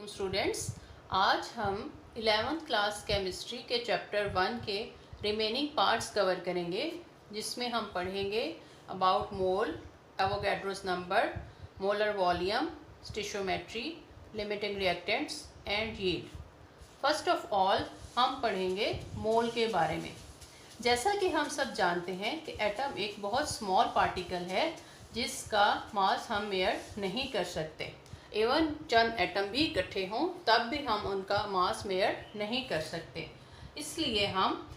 Students, आज हम 11th class chemistry के चैप्टर 1 के रिमेनिंग पार्ट्स कवर करेंगे, जिसमें हम पढ़ेंगे about mole, Avogadro's number, molar volume, stoichiometry, limiting reactants and yield. First of all हम पढ़ेंगे मोल के बारे में। जैसा कि हम सब जानते हैं कि एटम एक बहुत स्मॉल पार्टिकल है जिसका मास हम मेजर नहीं कर सकते। इवन चंद एटम भी इकट्ठे हों तब भी हम उनका मास मेजर नहीं कर सकते। इसलिए हम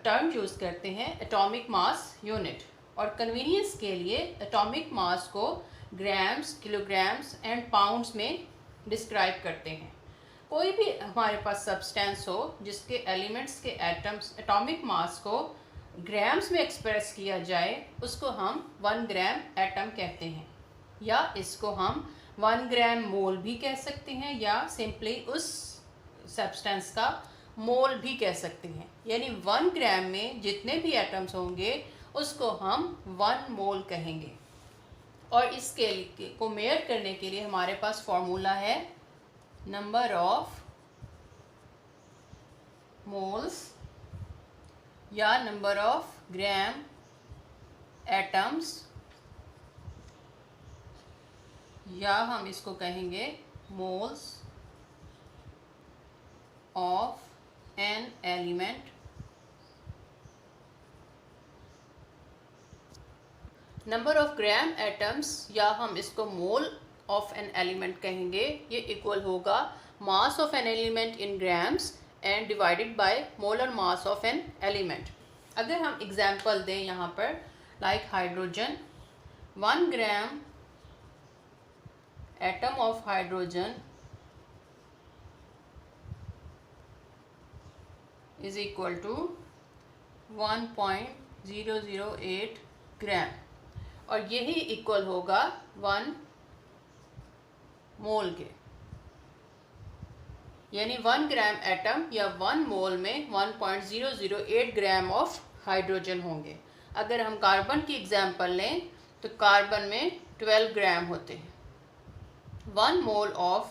टर्म यूज़ करते हैं एटॉमिक मास यूनिट, और कन्वीनियंस के लिए एटॉमिक मास को ग्राम्स, किलोग्राम्स एंड पाउंड्स में डिस्क्राइब करते हैं। कोई भी हमारे पास सब्सटेंस हो जिसके एलिमेंट्स के एटम्स एटॉमिक मास को ग्राम्स में एक्सप्रेस किया जाए, उसको हम 1 ग्राम एटम कहते हैं, या इसको हम 1 ग्राम मोल भी कह सकते हैं, या सिंपली उस सब्सटेंस का मोल भी कह सकते हैं। यानी 1 ग्राम में जितने भी एटम्स होंगे उसको हम 1 मोल कहेंगे। और इसके को मेजर करने के लिए हमारे पास फॉर्मूला है नंबर ऑफ मोल्स या नंबर ऑफ ग्राम एटम्स, या हम इसको कहेंगे moles of an element. Number of gram atoms, या हम इसको मोल ऑफ एन एलिमेंट कहेंगे, ये इक्वल होगा mass of an element in grams and divided by molar mass of an element. अगर हम एग्जांपल दें यहाँ पर, like hydrogen, 1 gram atom of hydrogen is equal to 1.008 ग्राम, और यही इक्वल होगा 1 मोल के। यानी 1 ग्राम एटम या 1 मोल में 1.008 ग्राम ऑफ हाइड्रोजन होंगे। अगर हम कार्बन की एग्जांपल लें तो कार्बन में 12 ग्राम होते हैं। 1 mole of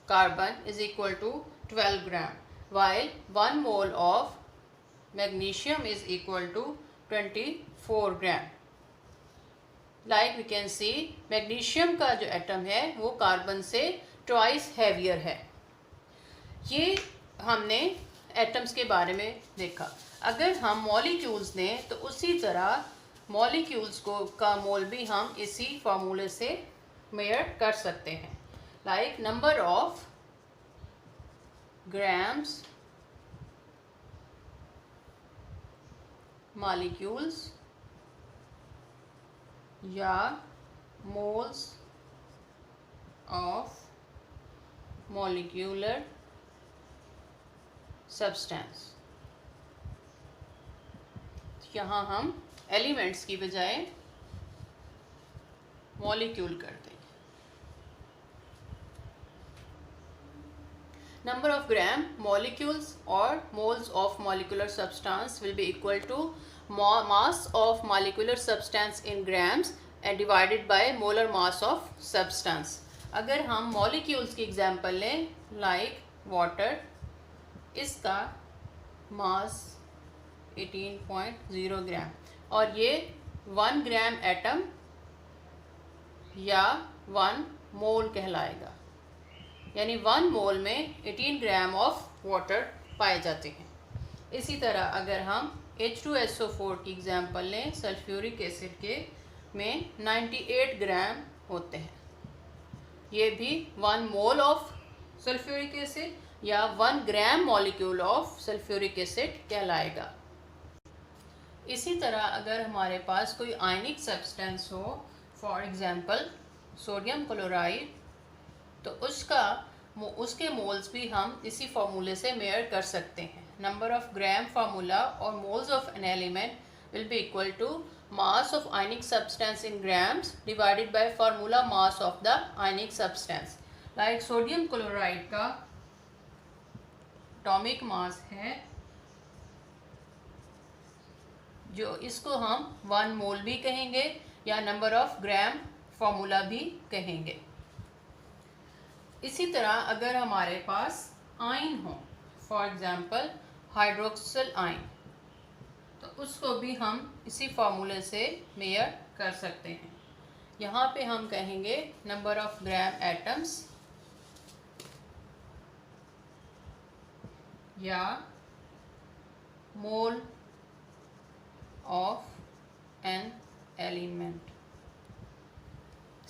carbon is equal to 12 gram, while 1 mole of magnesium is equal to 24 gram. Like we can see, magnesium का जो एटम है वो कार्बन से twice heavier है। ये हमने एटम्स के बारे में देखा। अगर हम मॉलिक्यूल्स दें तो उसी तरह मॉलिक्यूल्स को का मोल भी हम इसी फॉर्मूले से मेजर कर सकते हैं। Like number of grams molecules या मोल्स ऑफ मॉलिक्यूलर सब्सटेंस। यहाँ हम एलिमेंट्स की बजाय मॉलिक्यूल करते हैं। Number of gram molecules or moles of molecular substance will be equal to mass of molecular substance in grams and divided by molar mass of substance. अगर हम molecules की example लें, like water, इसका मास 18.0 ग्राम, और ये 1 gram atom या 1 मोल कहलाएगा। यानी 1 मोल में 18 ग्राम ऑफ वाटर पाए जाते हैं। इसी तरह अगर हम H2SO4 की एग्जांपल लें, सल्फ्यूरिक एसिड के में 98 ग्राम होते हैं। ये भी 1 मोल ऑफ सल्फ्यूरिक एसिड या 1 gram molecule of sulphuric acid कहलाएगा। इसी तरह अगर हमारे पास कोई आयनिक सब्सटेंस हो, फॉर एग्जांपल सोडियम क्लोराइड, तो उसके मोल्स भी हम इसी फॉर्मूले से मेजर कर सकते हैं। नंबर ऑफ ग्राम फार्मूला और moles of an element will be equal to mass of ionic substance in grams divided by formula mass of the ionic substance. Like sodium chloride का एटॉमिक मास है, जो इसको हम 1 मोल भी कहेंगे या number of gram formula भी कहेंगे। इसी तरह अगर हमारे पास आयन हो, फॉर एग्जांपल हाइड्रोक्सिल आयन, तो उसको भी हम इसी फार्मूले से मेयर कर सकते हैं। यहाँ पे हम कहेंगे नंबर ऑफ ग्राम एटम्स या mole of an element.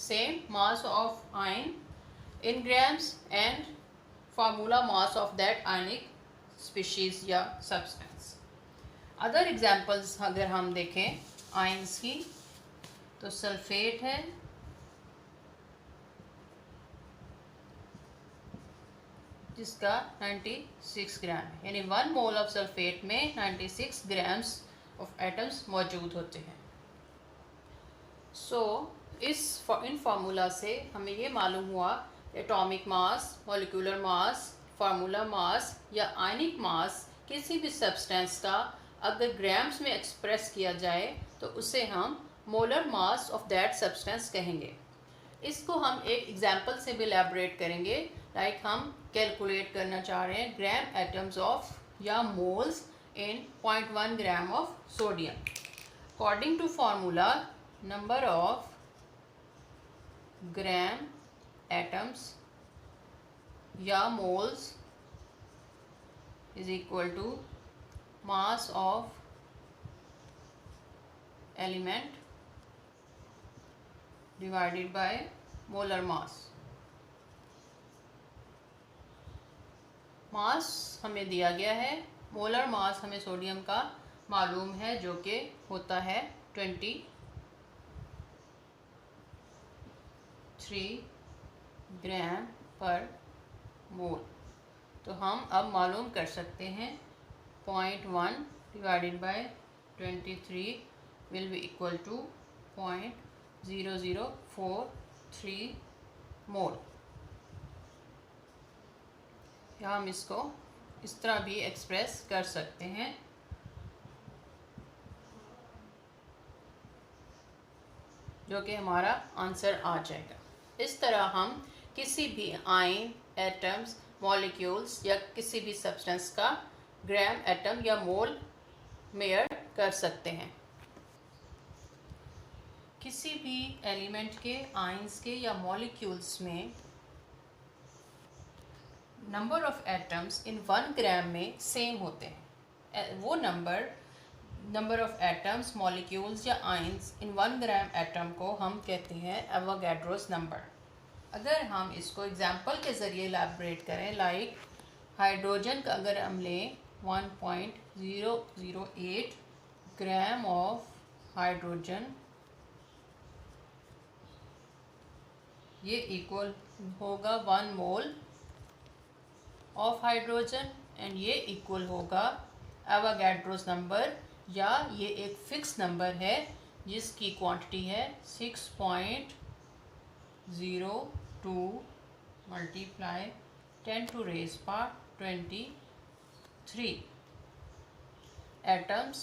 Same mass of ion in grams and formula mass of that ionic species या substance। अदर एग्जाम्पल्स अगर हम देखें आयन्स की, तो सल्फेट है, जिसका 96 ग्राम है, यानी 1 मोल ऑफ सल्फेट में 96 ग्राम्स ऑफ एटम्स मौजूद होते हैं। इन फार्मूला से हमें ये मालूम हुआ atomic mass, molecular mass, formula mass या आयनिक मास किसी भी सब्सटेंस का अगर ग्राम्स में एक्सप्रेस किया जाए तो उसे हम molar mass of that substance कहेंगे। इसको हम एक एग्जांपल से भी एलैबोरेट करेंगे। लाइक हम कैलकुलेट करना चाह रहे हैं ग्राम एटम्स ऑफ या moles in 0.1 gram of sodium. According to formula, number of gram atoms या moles is equal to mass of element divided by molar mass. Mass हमें दिया गया है, मोलर मास हमें सोडियम का मालूम है जो कि होता है 23 ग्राम पर मोल। तो हम अब मालूम कर सकते हैं 0.1 divided by 23 will be equal to 0.0043 mole. या हम इसको इस तरह भी एक्सप्रेस कर सकते हैं, जो कि हमारा आंसर आ जाएगा। इस तरह हम किसी भी आयन, एटम्स, मॉलिक्यूल्स या किसी भी सब्सटेंस का ग्राम, एटम या मोल मेयर कर सकते हैं। किसी भी एलिमेंट के, आयन्स के या मॉलिक्यूल्स में number of atoms in 1 gram में सेम होते हैं। वो नंबर ऑफ एटम्स, मॉलिक्यूल्स या आयन्स इन 1 ग्राम एटम को हम कहते हैं एवोगैड्रोस नंबर। अगर हम इसको एग्जांपल के ज़रिए एलैबोरेट करें, लाइक हाइड्रोजन का अगर हम लें 1.008 ग्राम ऑफ हाइड्रोजन, ये इक्वल होगा 1 मोल ऑफ हाइड्रोजन एंड ये इक्वल होगा एवोगैड्रोस नंबर, या ये एक फिक्स नंबर है जिसकी क्वांटिटी है 6.02 मल्टीप्लाई 10⁻23 एटम्स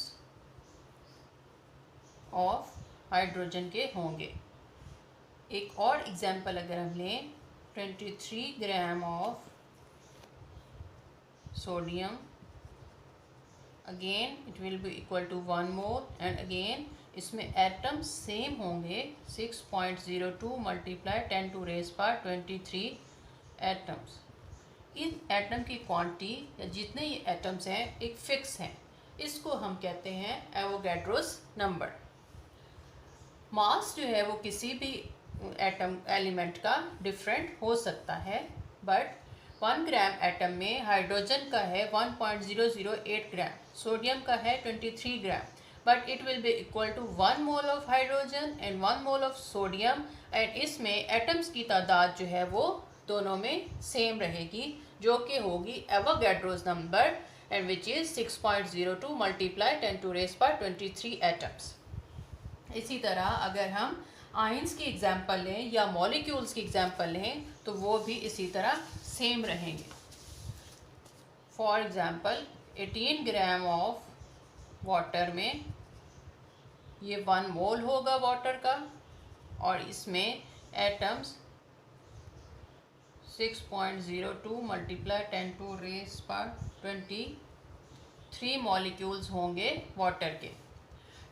ऑफ हाइड्रोजन के होंगे। एक और एग्जांपल अगर हम लें 23 gram of sodium, again it will be equal to 1 mole and again इसमें एटम्स सेम होंगे 6.02 मल्टीप्लाई 10⁻23 एटम्स। इन एटम की क्वांटिटी या जितने ये एटम्स हैं एक फिक्स हैं, इसको हम कहते हैं एवोगैड्रोस नंबर। मास जो है वो किसी भी एटम, एलिमेंट का डिफरेंट हो सकता है, बट 1 ग्राम एटम में हाइड्रोजन का है 1.008 ग्राम, सोडियम का है 23 gram, but it will be equal to 1 mole of hydrogen and 1 mole of sodium, and इसमें एटम्स की तादाद जो है वो दोनों में सेम रहेगी, जो कि होगी Avogadro's number and which is 6.02 multiply 10⁻23 atoms. इसी तरह अगर हम आयन्स की एग्जांपल लें या मॉलिक्यूल्स की एग्जांपल लें तो वो भी इसी तरह सेम रहेंगे। For example 18 gram of water में ये 1 मोल होगा वाटर का, और इसमें एटम्स 6.02 मल्टीप्लाई 10⁻³ मॉलिक्यूल्स होंगे वाटर के।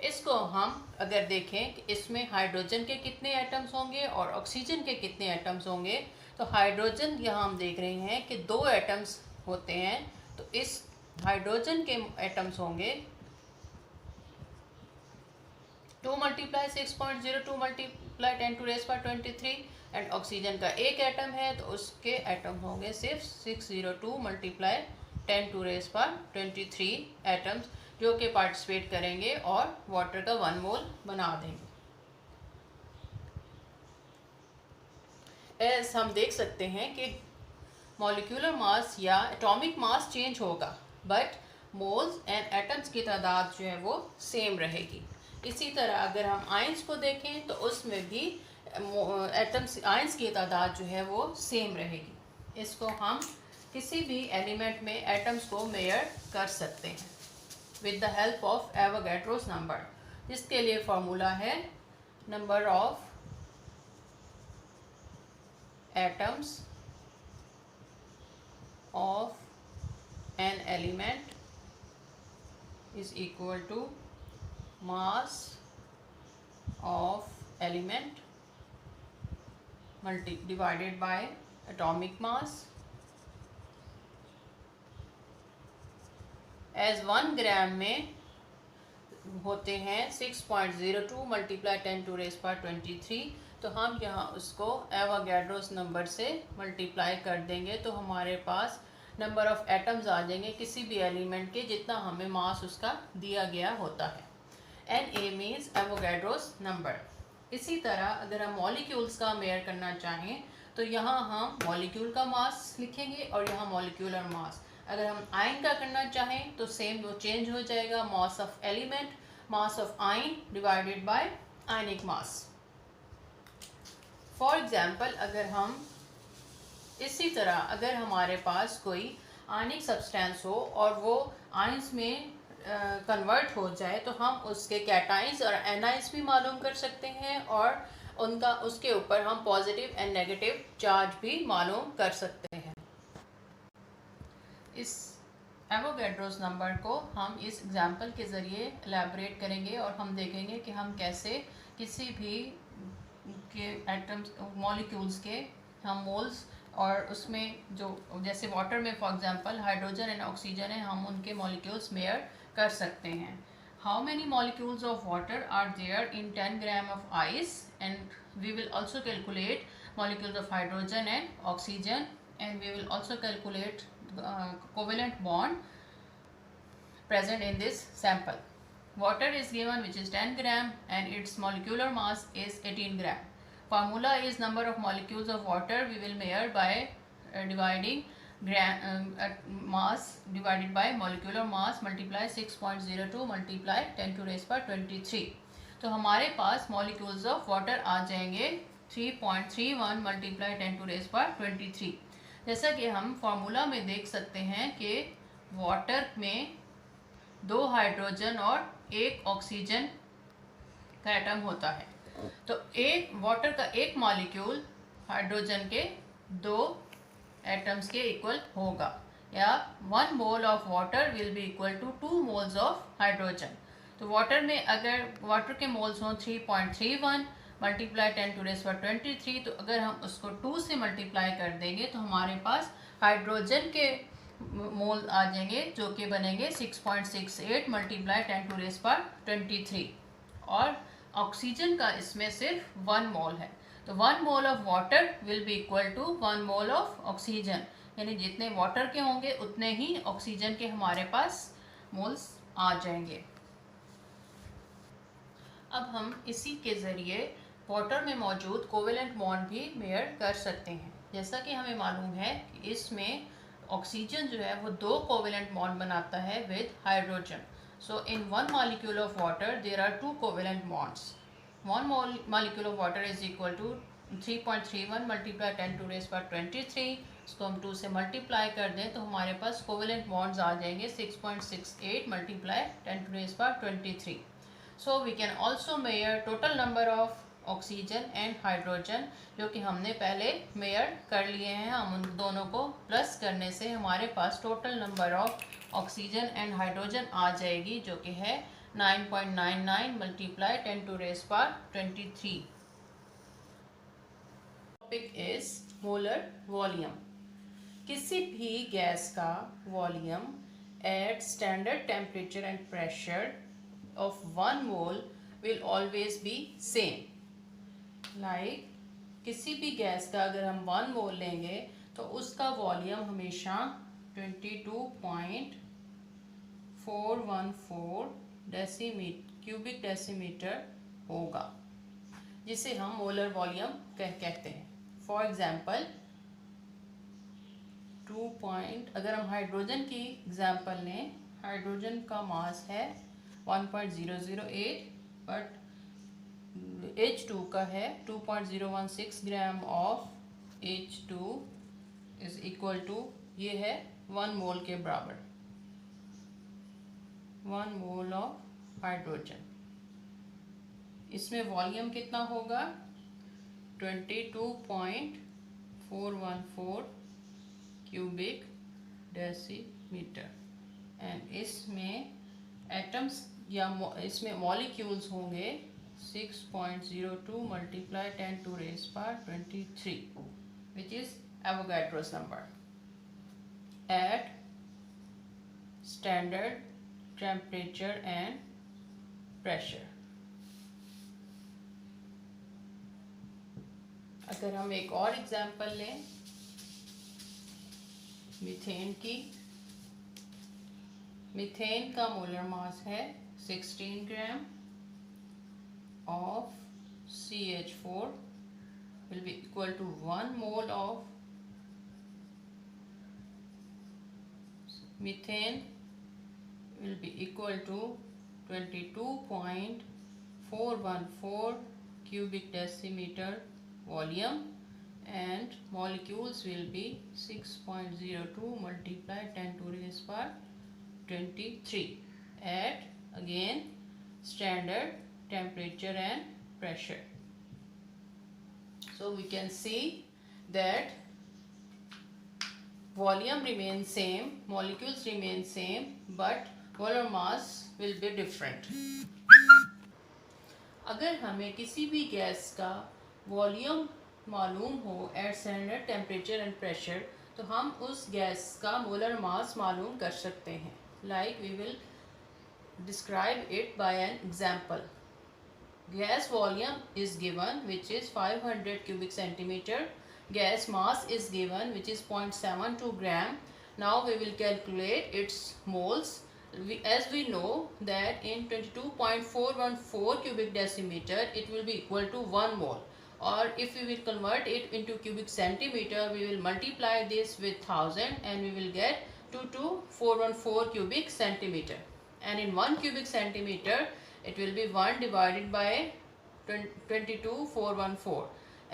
इसको हम अगर देखें कि इसमें हाइड्रोजन के कितने एटम्स होंगे और ऑक्सीजन के कितने एटम्स होंगे, तो हाइड्रोजन यहाँ हम देख रहे हैं कि 2 एटम्स होते हैं। तो इस हाइड्रोजन के एटम्स होंगे 2 × 6.02 मल्टीप्लाई 10⁻23 एंड ऑक्सीजन का एक एटम है तो उसके एटम होंगे सिर्फ 602 मल्टीप्लाई 10⁻23 एटम्स, जो कि पार्टिसिपेट करेंगे और वाटर का 1 मोल बना देंगे। एज हम देख सकते हैं कि मॉलिक्यूलर मास या एटॉमिक मास चेंज होगा, बट मोल्स एंड एटम्स की तादाद जो है वो सेम रहेगी। इसी तरह अगर हम आयंस को देखें तो उसमें भी एटम्स आयंस की तादाद जो है वो सेम रहेगी। इसको हम किसी भी एलिमेंट में एटम्स को मेजर कर सकते हैं with the help of Avogadro's number, जिसके लिए फार्मूला है number of atoms of an element is equal to mass of element divided by atomic mass. As 1 gram में होते हैं 6.02 मल्टीप्लाई 10⁻23, तो हम यहाँ उसको एवोगैड्रोस नंबर से मल्टीप्लाई कर देंगे तो हमारे पास नंबर ऑफ एटम्स आ जाएंगे किसी भी एलिमेंट के जितना हमें मास उसका दिया गया होता है। Na means Avogadro's number. इसी तरह अगर हम मॉलिक्यूल्स का मेयर करना चाहें तो यहाँ हम मॉलिक्यूल का मास लिखेंगे और यहाँ मॉलिक्यूलर मास। अगर हम आयन का करना चाहें तो सेम वो चेंज हो जाएगा, मास of element mass of ion divided by ionic mass. For example अगर हम इसी तरह अगर हमारे पास कोई आयनिक सब्सटेंस हो और वो आयंस में कन्वर्ट हो जाए तो हम उसके कैटाइंस और एनाइंस भी मालूम कर सकते हैं और उनका उसके ऊपर हम पॉजिटिव एंड नेगेटिव चार्ज भी मालूम कर सकते हैं। इस एवोगैड्रोस नंबर को हम इस एग्जांपल के ज़रिए एलैबोरेट करेंगे और हम देखेंगे कि हम कैसे किसी भी के एटम्स मॉलिक्यूल्स के हम मोल्स और उसमें जो जैसे वाटर में for example hydrogen and oxygen है, हम उनके मॉलिक्यूल्स मेयर कर सकते हैं। How many molecules of water are there in 10 gram of ice, and we will also calculate molecules of hydrogen and oxygen, and we will also calculate covalent bond present in this sample. Water is given which is 10 gram and its molecular mass is 18 gram. Formula is number of molecules of water we will measure by dividing mass divided by molecular mass multiply 6.02 multiply 10⁻23। तो हमारे पास molecules of water आ जाएंगे 3.31 multiply 10⁻23। जैसा कि हम formula में देख सकते हैं कि वाटर में 2 हाइड्रोजन और 1 ऑक्सीजन का एटम होता है, तो एक वाटर का एक मॉलिक्यूल हाइड्रोजन के 2 एटम्स के इक्वल होगा, या 1 mole of water will be equal to 2 moles of hydrogen. तो वाटर में अगर वाटर के मोल्स हों 3.31 मल्टीप्लाई 10⁻23, तो अगर हम उसको 2 से मल्टीप्लाई कर देंगे तो हमारे पास हाइड्रोजन के मोल आ जाएंगे जो कि बनेंगे 6.68 मल्टीप्लाई 10⁻23, और ऑक्सीजन का इसमें सिर्फ 1 मोल है। तो 1 mole of water will be equal to 1 mole of oxygen, यानी जितने वाटर के होंगे उतने ही ऑक्सीजन के हमारे पास मोल्स आ जाएंगे। अब हम इसी के ज़रिए वाटर में मौजूद कोवेलेंट बॉन्ड भी मेयर कर सकते हैं। जैसा कि हमें मालूम है कि इसमें ऑक्सीजन जो है वो 2 कोवेलेंट बॉन्ड बनाता है with hydrogen. So in 1 molecule of water there are 2 covalent bonds. 1 molecule of water is equal to 3.31 multiply 10⁻23। इसको हम 2 से मल्टीप्लाई कर दें तो हमारे पास कोवेलेंट बॉन्ड्स आ जाएंगे 6.68 multiply 10⁻23। So we can also measure total number of oxygen and hydrogen, जो कि हमने पहले मेयर कर लिए हैं। हम उन दोनों को प्लस करने से हमारे पास total number of oxygen and hydrogen आ जाएगी, जो कि है 9.99 multiply 10⁻23। Topic is molar volume. किसी भी गैस का volume at standard temperature and pressure of 1 mole will always be same. Like किसी भी गैस का अगर हम 1 मोल लेंगे तो उसका वॉल्यूम हमेशा 22.414 क्यूबिक डेसीमीटर होगा, जिसे हम मोलर वॉल्यूम कहते हैं। फॉर एग्जाम्पल अगर हम हाइड्रोजन की एग्जाम्पल लें, हाइड्रोजन का मास है 1.008, बट H2 का है 2.016 gram of H2 is equal to, ये है 1 मोल के बराबर, 1 मोल ऑफ हाइड्रोजन। इसमें वॉल्यूम कितना होगा 22.414 क्यूबिक डेसीमीटर, एंड इसमें एटम्स या इसमें मॉलिक्यूल्स होंगे 6.02 multiply 10⁻23, which is Avogadro's number at standard temperature and pressure. अगर हम एक और एग्जांपल लें मीथेन की, मीथेन का मोलर मास है 16 ग्राम of CH4 will be equal to 1 mole of methane will be equal to 22.414 cubic decimeter volume, and molecules will be 6.02 multiply 10⁻23 at again standard temperature and pressure. So we can see that volume remains same, molecules remain same, but molar mass will be different. अगर हमें किसी भी gas का volume मालूम हो at standard temperature and pressure, तो हम उस गैस का मोलर मास मालूम कर सकते हैं। Like we will describe it by an example. Gas volume is given, which is 500 cubic centimeter. Gas mass is given, which is 0.72 gram. Now we will calculate its moles. As we know that in 22.414 cubic decimeter, it will be equal to 1 mole. Or if we will convert it into cubic centimeter, we will multiply this with 1000 and we will get 22414 cubic centimeter. And in 1 cubic centimeter, it will be 1 divided by 22.414,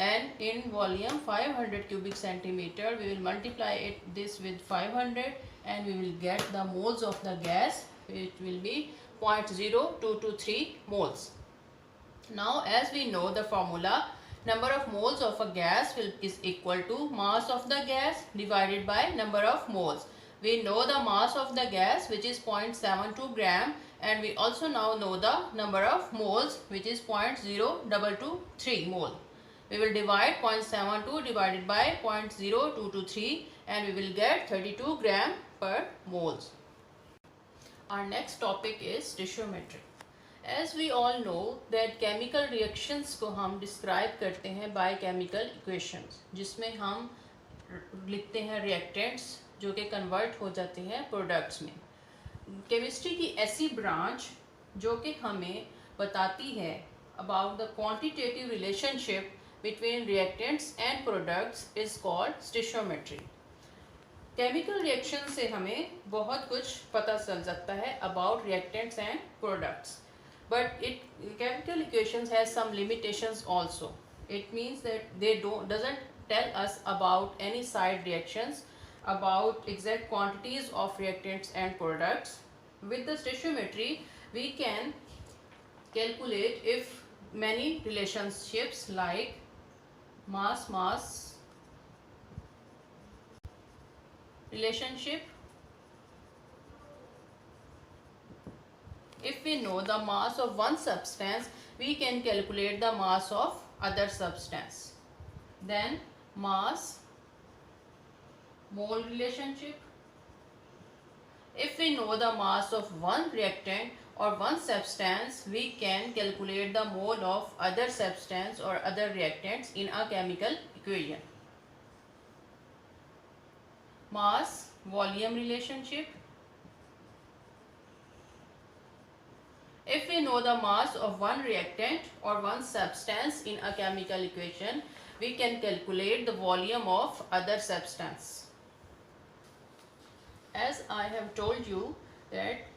and in volume 500 cubic centimeter, we will multiply this with 500 and we will get the moles of the gas, which will be 0.0223 moles. Now as we know the formula, number of moles of a gas is equal to mass of the gas divided by number of moles. We know the mass of the gas, which is 0.72 gram, and we also now know the number of moles, which is 0.0223 mole. We will divide 0.72 divided by 0.0223 and we will get 32 gram per moles. Our next topic is stoichiometry. As we all know that chemical reactions को हम describe करते हैं by chemical equations, जिसमें हम लिखते हैं reactants जो कि convert हो जाते हैं products में। केमिस्ट्री की ऐसी ब्रांच जो कि हमें बताती है about the quantitative relationship between reactants and products is called stoichiometry. Chemical reaction से हमें बहुत कुछ पता चल सकता है about reactants and products, but chemical equations has some limitations also. It means that they doesn't tell us about any side reactions, about exact quantities of reactants and products. With the stoichiometry, we can calculate if many relationships like mass relationship. If we know the mass of one substance, we can calculate the mass of other substance. Then mass mole relationship. If we know the mass of one reactant or one substance, we can calculate the mole of other substance or other reactants in a chemical equation. Mass volume relationship. If we know the mass of one reactant or one substance in a chemical equation, we can calculate the volume of other substance. As I have told you that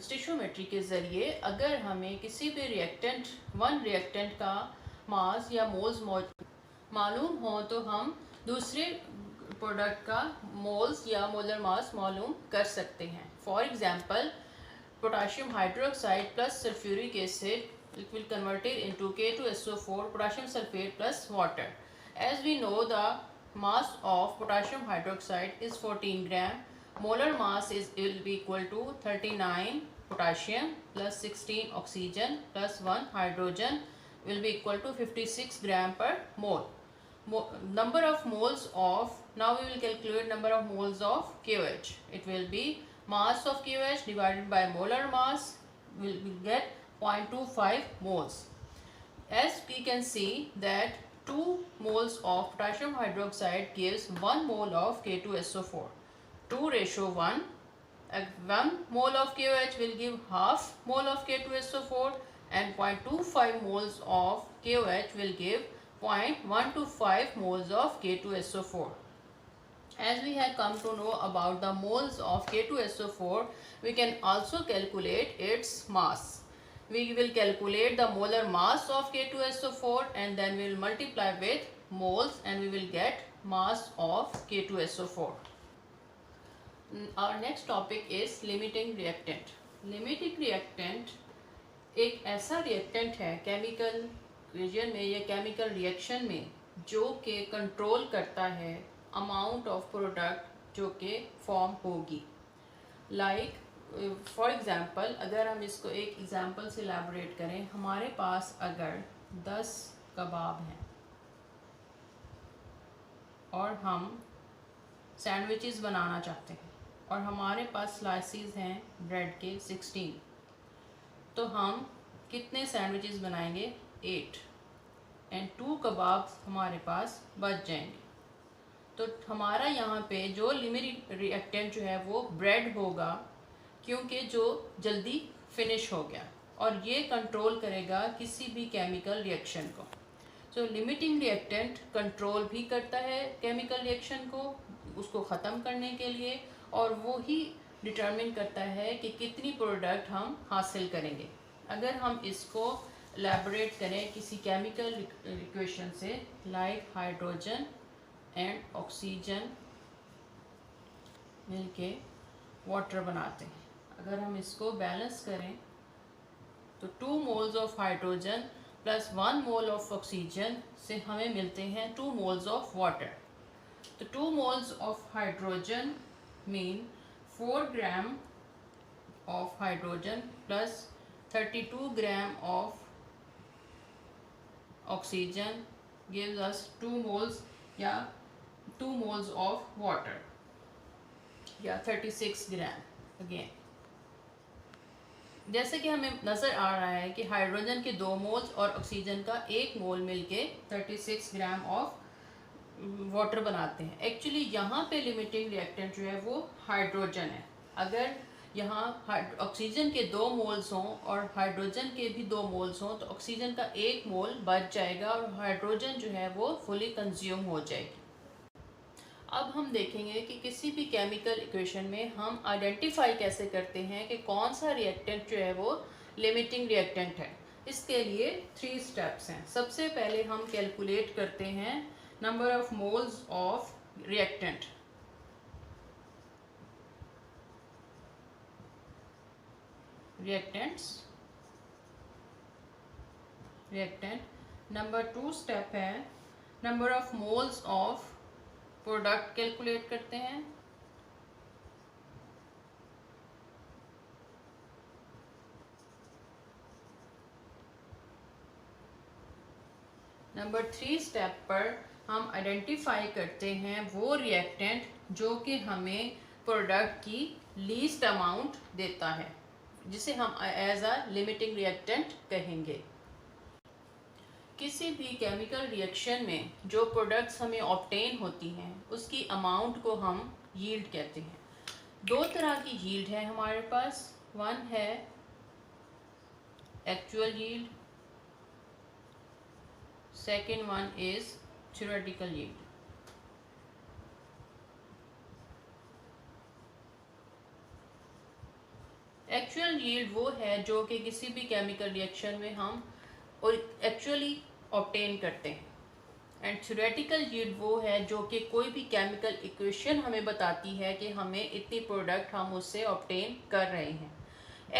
स्टिशोमेट्री के ज़रिए अगर हमें किसी भी reactant one reactant का मास या moles मालूम हो तो हम दूसरे प्रोडक्ट का मोल्स या मोलर मास मालूम कर सकते हैं. For example, potassium hydroxide plus sulfuric acid, it will convert it into K2SO4 potassium sulfate plus water. As we know, the mass of potassium hydroxide is 14 gram. Molar mass will be equal to 39 potassium plus 16 oxygen plus 1 hydrogen will be equal to 56 gram per mole. Number of moles of, now we will calculate number of moles of KOH. It will be mass of KOH divided by molar mass, will get 0.25 moles. As we can see that 2 moles of potassium hydroxide gives 1 mole of K2SO4. 2:1. 1 mole of KOH will give half mole of K2SO4 and 0.25 moles of KOH will give 0.125 moles of K2SO4. As we have come to know about the moles of K2SO4, we can also calculate its mass. We will calculate the molar mass of K2SO4 and then we will multiply with moles and we will get mass of K2SO4. Our next topic is limiting reactant. Limiting reactant एक ऐसा reactant है chemical equation में या chemical reaction में जो कि control करता है अमाउंट ऑफ प्रोडक्ट जो कि फॉर्म होगी. लाइक फॉर एग्ज़ाम्पल, अगर हम इसको एक एग्ज़ाम्पल से एलैबोरेट करें, हमारे पास अगर 10 कबाब हैं और हम सैंडविचेस बनाना चाहते हैं और हमारे पास स्लाइसेस हैं ब्रेड के 16, तो हम कितने सैंडविचेस बनाएंगे? 8 एंड 2 कबाब हमारे पास बच जाएंगे. तो हमारा यहाँ पे जो लिमिट रिएक्टेंट जो है वो ब्रेड होगा, क्योंकि जो जल्दी फिनिश हो गया, और ये कंट्रोल करेगा किसी भी केमिकल रिएक्शन को. सो लिमिटिंग रिएक्टेंट कंट्रोल भी करता है केमिकल रिएक्शन को, उसको ख़त्म करने के लिए, और वो ही डिटरमिन करता है कि कितनी प्रोडक्ट हम हासिल करेंगे. अगर हम इसको एलैबोरेट करें किसी केमिकल इक्वेशन से, लाइक हाइड्रोजन एंड ऑक्सीजन मिलके वाटर बनाते हैं. अगर हम इसको बैलेंस करें तो 2 moles of hydrogen plus 1 mole of oxygen से हमें मिलते हैं 2 मोल्स ऑफ वाटर. तो 2 moles of hydrogen mean 4 gram of hydrogen plus 32 gram of oxygen gives us 2 moles या 2 moles of water या 36 ग्राम. अगेन जैसे कि हमें नज़र आ रहा है कि हाइड्रोजन के 2 मोल्स और ऑक्सीजन का 1 मोल मिलके 36 ग्राम ऑफ वाटर बनाते हैं. एक्चुअली यहाँ पे लिमिटिंग रिएक्टेंट जो है वो हाइड्रोजन है. अगर यहाँ ऑक्सीजन के 2 मोल्स हों और हाइड्रोजन के भी 2 मोल्स हों तो ऑक्सीजन का 1 मोल बच जाएगा और हाइड्रोजन जो है वो फुली कंज्यूम हो जाएगी. अब हम देखेंगे कि किसी भी केमिकल इक्वेशन में हम आइडेंटिफाई कैसे करते हैं कि कौन सा रिएक्टेंट जो है वो लिमिटिंग रिएक्टेंट है. इसके लिए 3 स्टेप्स हैं. सबसे पहले हम कैलकुलेट करते हैं number of moles of reactant. reactants reactant. Number 2 step है number of moles of product calculate करते हैं। नंबर 3 स्टेप पर हम आइडेंटिफाई करते हैं वो रिएक्टेंट जो कि हमें प्रोडक्ट की लीस्ट अमाउंट देता है, जिसे हम एज अ लिमिटिंग रिएक्टेंट कहेंगे। किसी भी केमिकल रिएक्शन में जो प्रोडक्ट्स हमें ऑब्टेन होती हैं उसकी अमाउंट को हम यील्ड कहते हैं। दो तरह की यील्ड है हमारे पास। वन है actual yield, second one is theoretical yield. Actual yield वो है जो कि किसी भी केमिकल रिएक्शन में हम और एक्चुअली ऑब्टेन करते हैं, एंड थ्योरेटिकल यील्ड वो है जो कि कोई भी केमिकल इक्वेशन हमें बताती है कि हमें इतनी प्रोडक्ट हम उससे ऑब्टेन कर रहे हैं।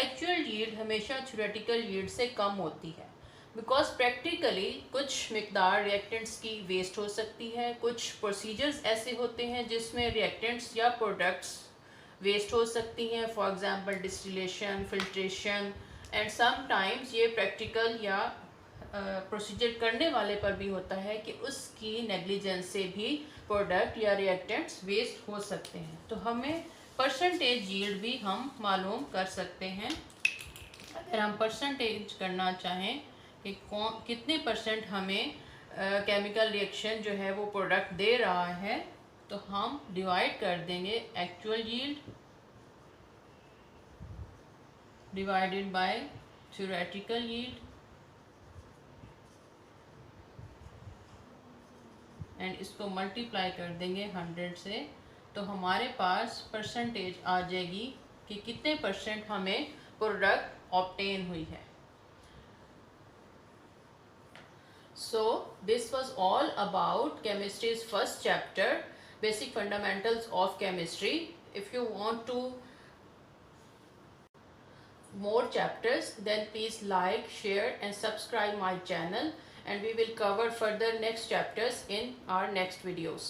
एक्चुअल यील्ड हमेशा थ्योरेटिकल यील्ड से कम होती है, बिकॉज प्रैक्टिकली कुछ मिकदार रिएक्टेंट्स की वेस्ट हो सकती है, कुछ प्रोसीजर्स ऐसे होते हैं जिसमें रिएक्टेंट्स या प्रोडक्ट्स वेस्ट हो सकती हैं, for example distillation, filtration, and sometimes ये प्रैक्टिकल या प्रोसीजर करने वाले पर भी होता है कि उसकी नेग्लिजेंस से भी प्रोडक्ट या रिएक्टेंट्स वेस्ट हो सकते हैं। तो हमें परसेंटेज यील्ड भी हम मालूम कर सकते हैं। अगर हम परसेंटेज करना चाहें कि कितने परसेंट हमें केमिकल रिएक्शन जो है वो प्रोडक्ट दे रहा है, तो हम डिवाइड कर देंगे actual yield divided by theoretical yield, and इसको मल्टीप्लाई कर देंगे 100 से, तो हमारे पास परसेंटेज आ जाएगी कि कितने परसेंट हमें प्रोडक्ट ऑब्टेन हुई है। So this was all about chemistry's first chapter, basic fundamentals of chemistry. If you want to more chapters, then please like, share and subscribe my channel, and we will cover further next chapters in our next videos.